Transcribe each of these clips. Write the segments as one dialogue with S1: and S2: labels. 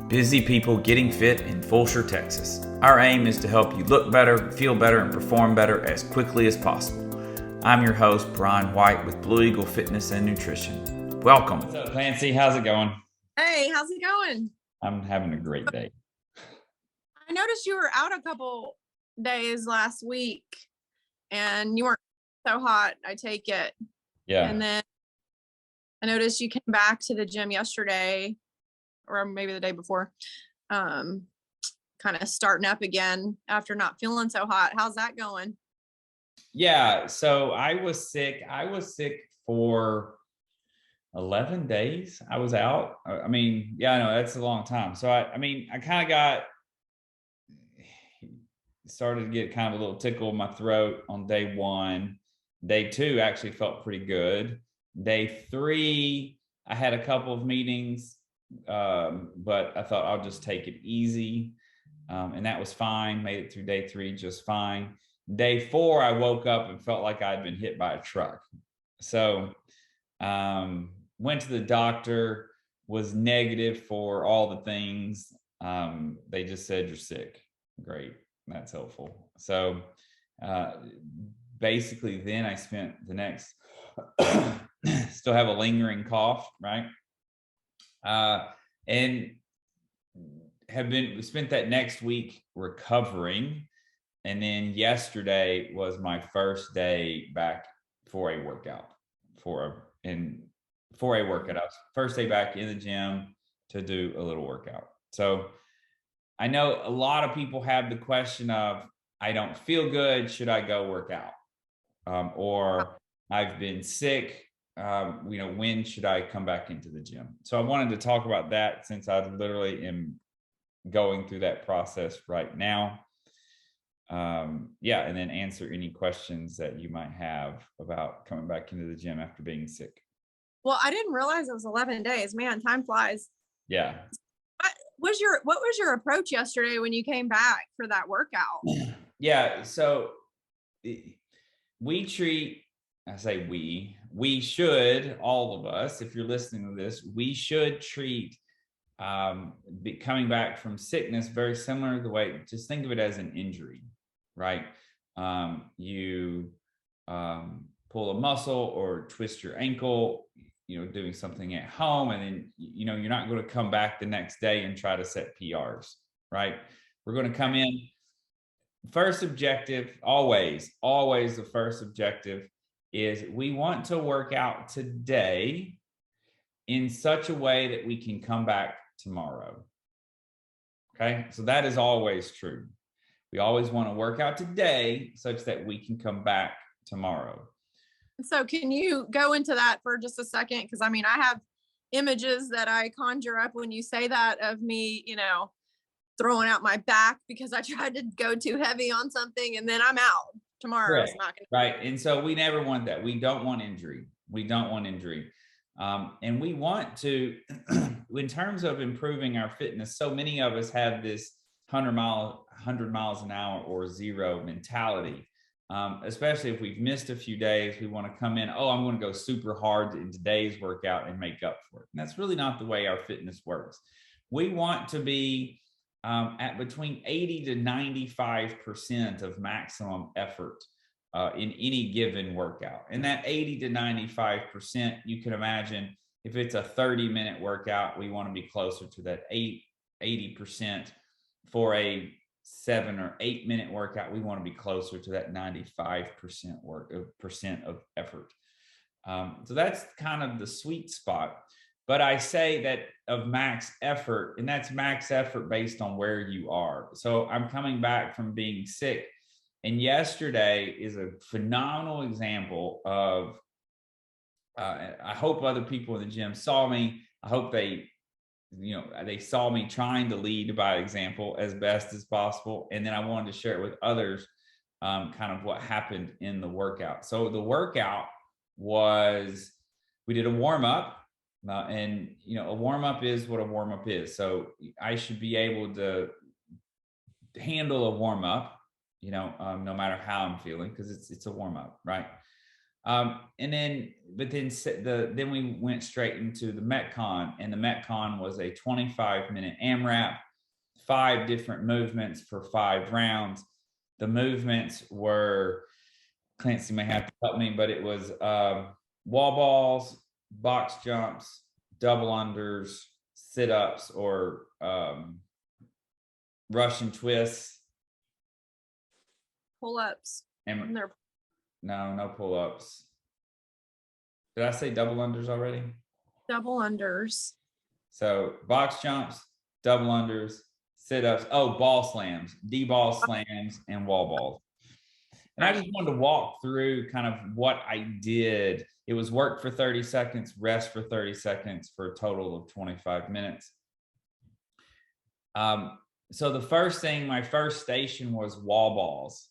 S1: busy people getting fit in Fulshear, Texas. Our aim is to help you look better, feel better, and perform better as quickly as possible. I'm your host, Bryan White with Blue Eagle Fitness and Nutrition. Welcome.
S2: What's up, Clancy? How's it going?
S3: Hey, how's it going?
S2: I'm having a great day.
S3: I noticed you were out a couple days last week and you weren't so hot, I take it.
S2: Yeah.
S3: And then I noticed you came back to the gym yesterday or maybe the day before, kind of starting up again after not feeling so hot. How's that going?
S2: Yeah. So I was sick. I was sick for 11 days. I was out. I mean, yeah, I know that's a long time. So I kind of started to get kind of a little tickle in my throat on day one. Day two actually felt pretty good. Day three, I had a couple of meetings, but I thought I'll just take it easy. And that was fine. Made it through day three just fine. Day four, I woke up and felt like I'd been hit by a truck. So went to the doctor, was negative for all the things. They just said, you're sick. Great. That's helpful. So basically then I spent the next, still have a lingering cough, right? And have spent that next week recovering. And then yesterday was my first day back for a workout, for a workout. I was first day back in the gym to do a little workout. So I know a lot of people have the question of, I don't feel good. Should I go work out? Or I've been sick. When should I come back into the gym? So I wanted to talk about that since I literally am going through that process right now. And then answer any questions that you might have about coming back into the gym after being sick.
S3: Well, I didn't realize it was 11 days. Man, time flies.
S2: Yeah.
S3: What was your approach yesterday when you came back for that workout?
S2: Yeah. So we should, all of us, if you're listening to this, we should treat coming back from sickness very similar to the way, just think of it as an injury, right? You pull a muscle or twist your ankle, doing something at home, and then you're not going to come back the next day and try to set PRs, right? We're going to come in. First objective, always the first objective is we want to work out today in such a way that we can come back tomorrow. Okay, so that is always true. We always want to work out today such that we can come back tomorrow.
S3: So can you go into that for just a second? Because I have images that I conjure up when you say that of me, throwing out my back because I tried to go too heavy on something and then I'm out tomorrow. It's not gonna
S2: right. And so we never want that. We don't want injury. And we want to, in terms of improving our fitness, so many of us have this 100 miles an hour or zero mentality. Especially if we've missed a few days, we want to come in, I'm going to go super hard in today's workout and make up for it. And that's really not the way our fitness works. We want to be at between 80 to 95% of maximum effort in any given workout. And that 80 to 95%, you can imagine if it's a 30-minute workout, we want to be closer to that 80%. For a 7 or 8 minute workout, we want to be closer to that 95% percent of effort. So that's kind of the sweet spot. But I say that of max effort, and that's max effort based on where you are. So I'm coming back from being sick, and yesterday is a phenomenal example of, I hope other people in the gym saw me. I hope they saw me trying to lead by example as best as possible. And then I wanted to share it with others, kind of what happened in the workout. So the workout was, we did a warm up. And a warm-up is what a warm-up is. So I should be able to handle a warm-up, no matter how I'm feeling, because it's a warm-up, right? Then we went straight into the Metcon, and the Metcon was a 25-minute AMRAP, 5 different movements for 5 rounds. The movements were, Clancy may have to help me, but it was wall balls, box jumps, double unders, sit-ups, or Russian twists.
S3: Pull-ups.
S2: And no pull-ups. Did I say double unders already?
S3: Double unders.
S2: So box jumps, double unders, sit-ups, ball slams, D-ball slams, and wall balls. And I just wanted to walk through kind of what I did. It was work for 30 seconds, rest for 30 seconds for a total of 25 minutes. So the first thing, my first station was wall balls.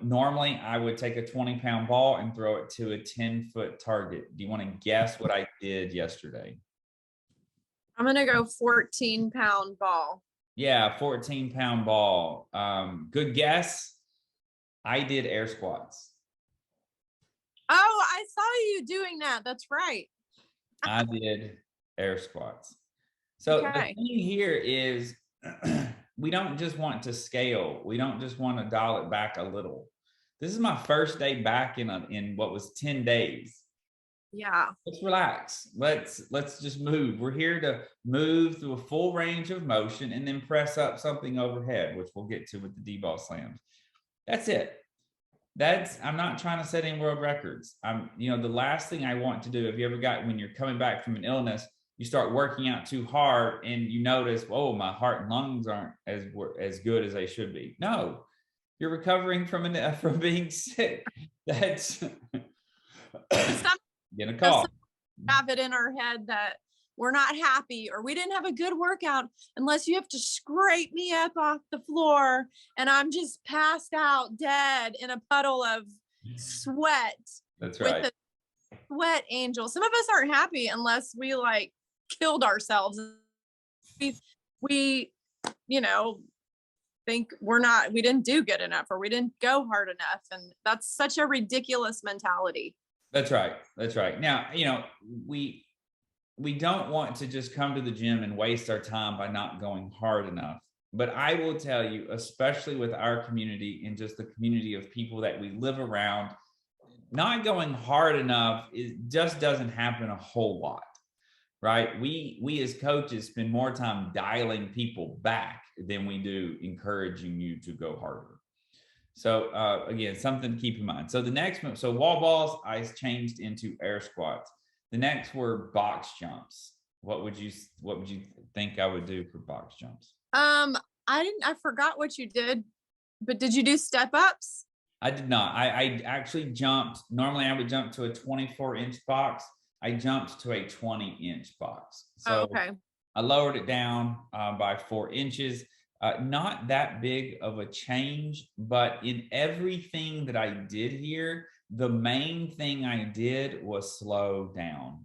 S2: Normally I would take a 20-pound ball and throw it to a 10-foot target. Do you want to guess what I did yesterday?
S3: I'm going to go 14-pound ball.
S2: Yeah, 14-pound ball. Good guess. I did air squats.
S3: Oh, I saw you doing that. That's right.
S2: I did air squats. So the thing here is we don't just want to scale. We don't just want to dial it back a little. This is my first day back in what was 10 days.
S3: Yeah.
S2: Let's relax. Let's just move. We're here to move through a full range of motion and then press up something overhead, which we'll get to with the D-ball slams. That's it. I'm not trying to set any world records. The last thing I want to do, have you ever when you're coming back from an illness, you start working out too hard and you notice, oh, my heart and lungs aren't as good as they should be. No, you're recovering from being sick. That's get a call.
S3: Have it in our head that we're not happy or we didn't have a good workout unless you have to scrape me up off the floor and I'm just passed out dead in a puddle of sweat.
S2: That's right.
S3: With a sweat angel. Some of us aren't happy unless we killed ourselves. We think we didn't do good enough or we didn't go hard enough. And that's such a ridiculous mentality.
S2: That's right. That's right. Now, we don't want to just come to the gym and waste our time by not going hard enough. But I will tell you, especially with our community and just the community of people that we live around, not going hard enough just doesn't happen a whole lot, right? We as coaches spend more time dialing people back than we do encouraging you to go harder. So again, something to keep in mind. So the next move, so wall balls, I changed into air squats. The next were box jumps. What would you think I would do for box jumps?
S3: I forgot what you did, but did you do step ups?
S2: I did not. I actually jumped. Normally I would jump to a 24-inch box. I jumped to a 20-inch box. So
S3: okay.
S2: I lowered it down by 4 inches. Not that big of a change, but in everything that I did here, the main thing I did was slow down.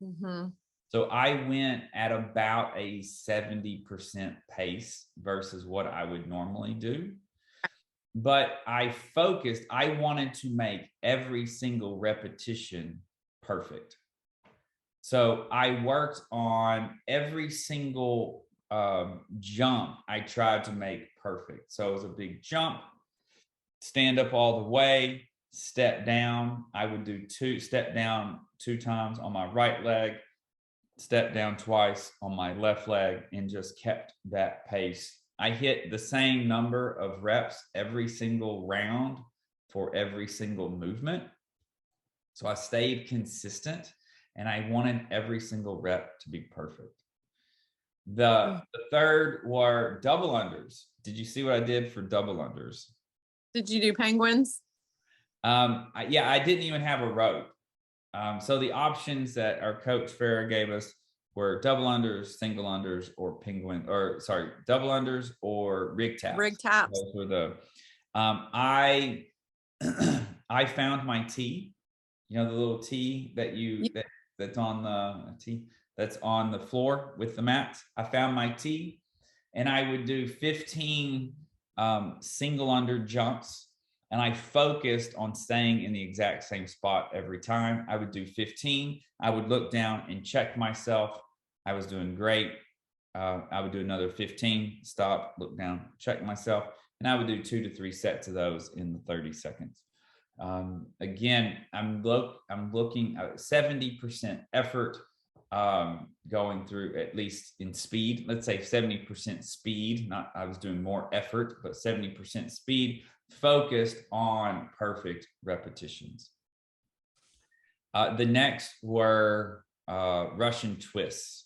S3: Mm-hmm.
S2: So I went at about a 70% pace versus what I would normally do. But I wanted to make every single repetition perfect. So I worked on every single jump I tried to make perfect. So it was a big jump, stand up all the way, step down. I would do step down 2 times on my right leg, step down twice on my left leg, and just kept that pace. I hit the same number of reps every single round for every single movement. So I stayed consistent and I wanted every single rep to be perfect. The third were double unders. Did you see what I did for double unders?
S3: Did you do penguins?
S2: I didn't even have a rope. So the options that our coach Farrah gave us were double unders, single unders, or double unders or rig taps.
S3: Rig taps.
S2: Those were the. I found my tee. The little tee that's on the tee that's on the floor with the mats. I found my tee, and I would do 15 single under jumps. and I focused on staying in the exact same spot every time. I would do 15. I would look down and check myself. I was doing great. I would do another 15, stop, look down, check myself. And I would do 2 to 3 sets of those in the 30 seconds. Again, I'm looking at 70% effort, going through, at least in speed. Let's say 70% speed. Not, I was doing more effort, but 70% speed, focused on perfect repetitions. The next were Russian twists.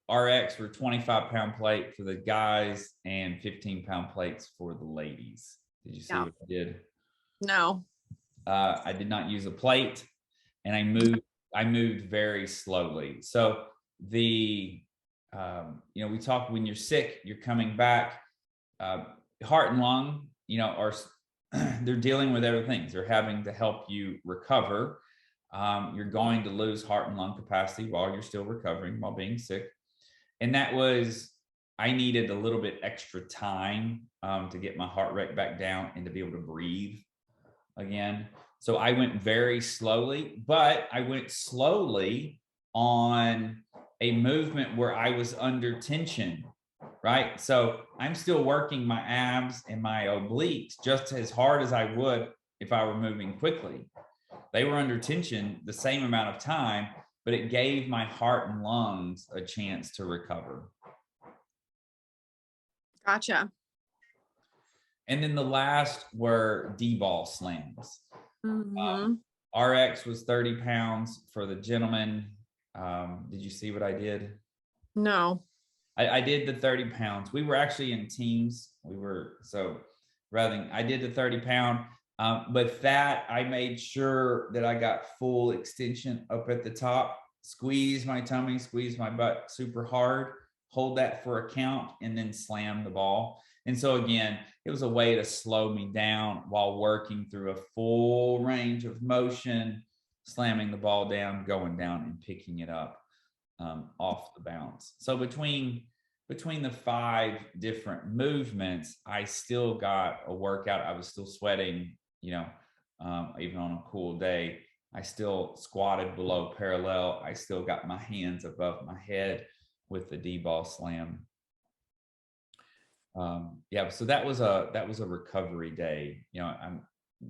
S2: RX were 25-pound plate for the guys and 15-pound plates for the ladies. Did you see what I did?
S3: No.
S2: I did not use a plate, and I moved very slowly. So the we talk, when you're sick, you're coming back, heart and lung, are they're dealing with other things. They're having to help you recover. You're going to lose heart and lung capacity while you're still recovering, while being sick. And I needed a little bit extra time to get my heart rate back down and to be able to breathe again. So I went very slowly, but I went slowly on a movement where I was under tension, right? So I'm still working my abs and my obliques just as hard as I would if I were moving quickly. They were under tension the same amount of time, but it gave my heart and lungs a chance to recover.
S3: Gotcha.
S2: And then the last were D-ball slams. RX was 30 pounds for the gentleman. Did you see what I did?
S3: No.
S2: I did the 30 pounds. We were actually in teams. I did the 30 pound, but that I made sure that I got full extension up at the top, squeeze my tummy, squeeze my butt super hard, hold that for a count, and then slam the ball. And so again, it was a way to slow me down while working through a full range of motion, slamming the ball down, going down, and picking it up off the bounce. So between the 5 different movements, I still got a workout. I was still sweating, even on a cool day. I still squatted below parallel. I still got my hands above my head with the D-ball slam. So that was a recovery day.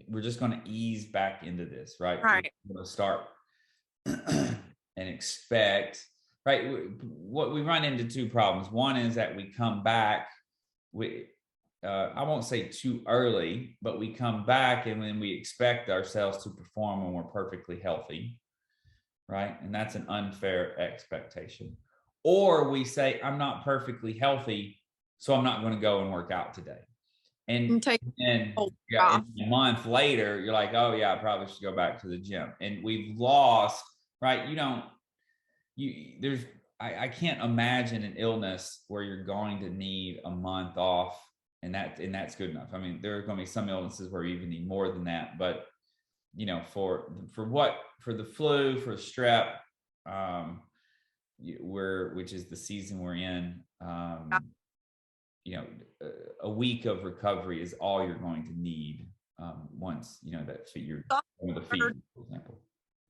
S2: We're just going to ease back into this, right?
S3: Right.
S2: We're going to start and expect, right? What we run into 2 problems. One is that we come back, I won't say too early, but we come back and then we expect ourselves to perform when we're perfectly healthy, right? And that's an unfair expectation. Or we say, I'm not perfectly healthy, so I'm not going to go and work out today. And a month later, you're like, oh yeah, I probably should go back to the gym. And we've lost, right? I can't imagine an illness where you're going to need a month off, and that's good enough. I mean, there are going to be some illnesses where you even need more than that, but for the flu, for strep, which is the season we're in, a week of recovery is all you're going to need once that you're going to the feet, for example.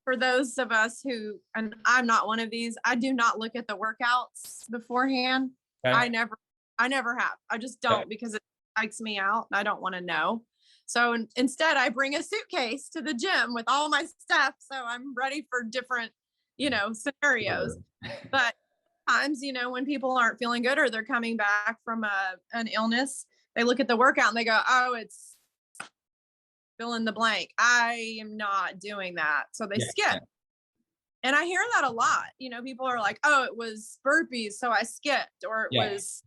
S3: For those of us who, and I'm not one of these, I do not look at the workouts beforehand. Okay. I never have. I just don't, because it psychs me out and I don't want to know. So instead I bring a suitcase to the gym with all my stuff. So I'm ready for different, scenarios. But times, when people aren't feeling good or they're coming back from an illness, they look at the workout and they go, oh, it's fill in the blank. I am not doing that. So they skip. And I hear that a lot. People are like, oh, it was burpees, so I skipped, or it was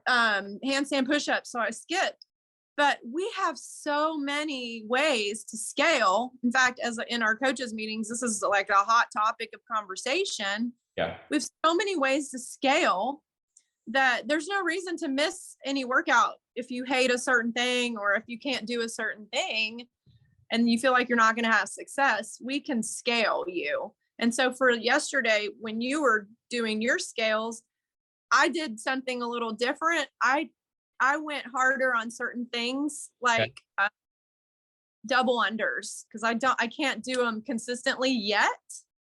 S3: handstand push-ups, so I skipped. But we have so many ways to scale. In fact, in our coaches meetings, this is like a hot topic of conversation.
S2: Yeah.
S3: We have so many ways to scale that there's no reason to miss any workout if you hate a certain thing or if you can't do a certain thing and you feel like you're not going to have success. We can scale you. And so for yesterday, when you were doing your scales, I did something a little different. I I went harder on certain things like double unders because I can't do them consistently yet.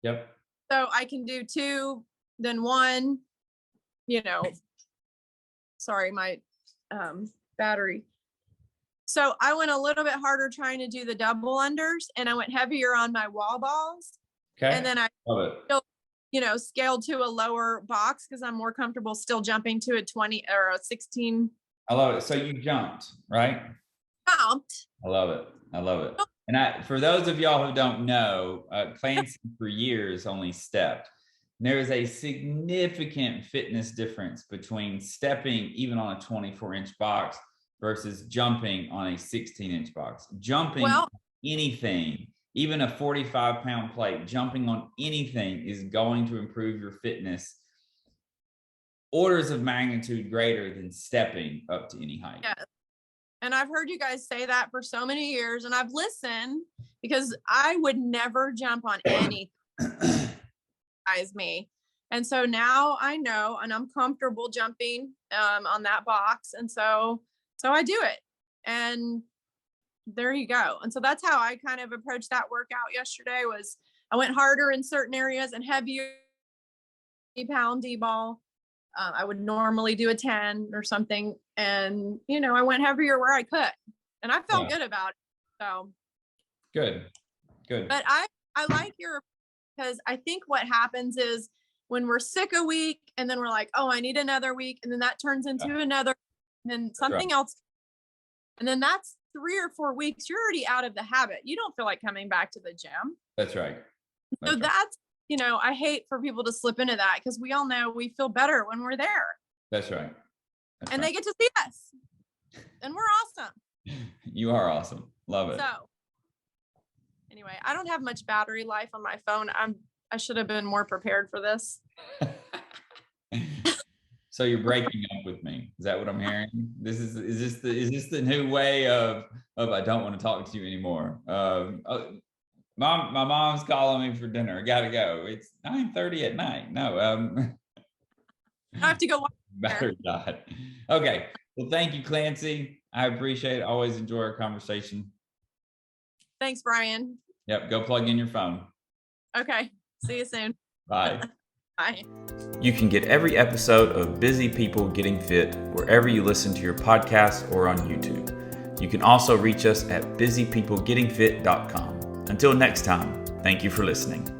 S2: Yep.
S3: So I can do 2, then 1, sorry, my battery. So I went a little bit harder trying to do the double unders, and I went heavier on my wall balls.
S2: Okay.
S3: And then I still, scaled to a lower box because I'm more comfortable still jumping to a 20 or a 16.
S2: I love it. So you jumped, right?
S3: Jumped.
S2: I love it. I love it. And for those of y'all who don't know, Clancy for years only stepped. There is a significant fitness difference between stepping even on a 24-inch box versus jumping on a 16-inch box. Jumping anything, even a 45-pound plate, jumping on anything is going to improve your fitness orders of magnitude greater than stepping up to any height.
S3: Yeah. And I've heard you guys say that for so many years, and I've listened because I would never jump on anything as me. And so now I know, and I'm comfortable jumping on that box. And so I do it, and there you go. And so that's how I kind of approached that workout yesterday. Was I went harder in certain areas and heavier pound D-ball. I would normally do a 10 or something. And, I went heavier where I could, and I felt good about it. So
S2: good.
S3: But I like because I think what happens is when we're sick a week and then we're like, oh, I need another week. And then that turns into another, and then something else. And then that's 3 or 4 weeks. You're already out of the habit. You don't feel like coming back to the gym.
S2: That's right.
S3: So that's, I hate for people to slip into that because we all know we feel better when we're there.
S2: That's right.
S3: And they get to see us. And we're awesome.
S2: You are awesome. Love it.
S3: So anyway, I don't have much battery life on my phone. I should have been more prepared for this.
S2: So you're breaking up with me. Is that what I'm hearing? Is this the new way of I don't want to talk to you anymore? My mom's calling me for dinner. I gotta go. It's 9:30 at night. No,
S3: I have to go watch.
S2: Battery died. Okay. Well, thank you, Clancy. I appreciate it. Always enjoy our conversation.
S3: Thanks, Bryan.
S2: Yep. Go plug in your phone.
S3: Okay. See you soon.
S2: Bye.
S3: Bye.
S1: You can get every episode of Busy People Getting Fit wherever you listen to your podcast or on YouTube. You can also reach us at busypeoplegettingfit.com. Until next time, thank you for listening.